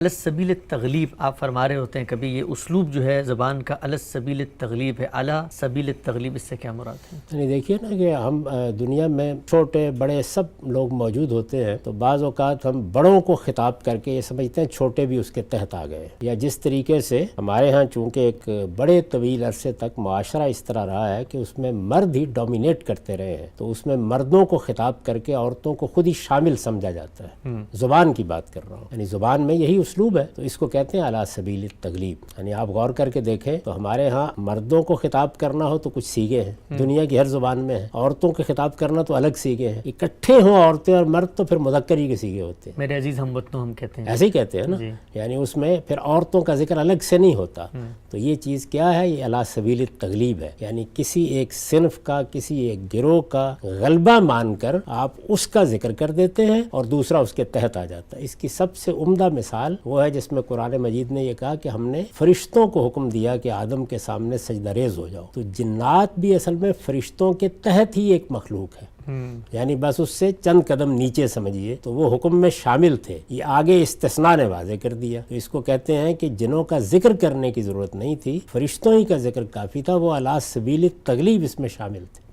السبیل التغلیب آپ فرما رہے ہوتے ہیں کبھی، یہ اسلوب جو ہے زبان کا السبیل التغلیب ہے، اعلیٰ سبیل التغلیب، اس سے کیا مراد ہے؟ یعنی دیکھیے نا کہ ہم دنیا میں چھوٹے بڑے سب لوگ موجود ہوتے ہیں، تو بعض اوقات ہم بڑوں کو خطاب کر کے یہ سمجھتے ہیں چھوٹے بھی اس کے تحت آ گئے، یا جس طریقے سے ہمارے ہاں چونکہ ایک بڑے طویل عرصے تک معاشرہ اس طرح رہا ہے کہ اس میں مرد ہی ڈومینیٹ کرتے رہے ہیں، تو اس میں مردوں کو خطاب کر کے عورتوں کو خود ہی شامل سمجھا جاتا ہے۔ زبان کی بات کر رہا ہوں، یعنی زبان میں یہی اسلوب ہے، تو اس کو کہتے ہیں اعلیٰ سبیل التغلیب۔ یعنی آپ غور کر کے دیکھیں تو ہمارے ہاں مردوں کو خطاب کرنا ہو تو کچھ سیگے ہیں، دنیا کی ہر زبان میں ہے، عورتوں کے خطاب کرنا تو الگ سیگے ہیں، اکٹھے ہوں عورتیں اور مرد تو پھر مذکر ہی کے سیگے ہوتے ہیں، میرے عزیز ہم وطنوں ہم کہتے ہیں، ایسے ہی کہتے ہیں نا، یعنی اس میں پھر عورتوں کا ذکر الگ سے نہیں ہوتا۔ تو یہ چیز کیا ہے؟ یہ اعلیٰ سبیل التغلیب ہے، یعنی کسی ایک صنف کا، کسی ایک گروہ کا غلبہ مان کر آپ اس کا ذکر کر دیتے ہیں اور دوسرا اس کے تحت آ جاتا ہے۔ اس کی سب سے عمدہ مثال وہ ہے جس میں قرآن مجید نے یہ کہا کہ ہم نے فرشتوں کو حکم دیا کہ آدم کے سامنے سجدہ ریز ہو جاؤ، تو جنات بھی اصل میں فرشتوں کے تحت ہی ایک مخلوق ہے، یعنی بس اس سے چند قدم نیچے سمجھیے، تو وہ حکم میں شامل تھے، یہ آگے استثناء نے واضح کر دیا۔ تو اس کو کہتے ہیں کہ جنوں کا ذکر کرنے کی ضرورت نہیں تھی، فرشتوں ہی کا ذکر کافی تھا، وہ اعلیٰ سبیل التغلیب اس میں شامل تھے۔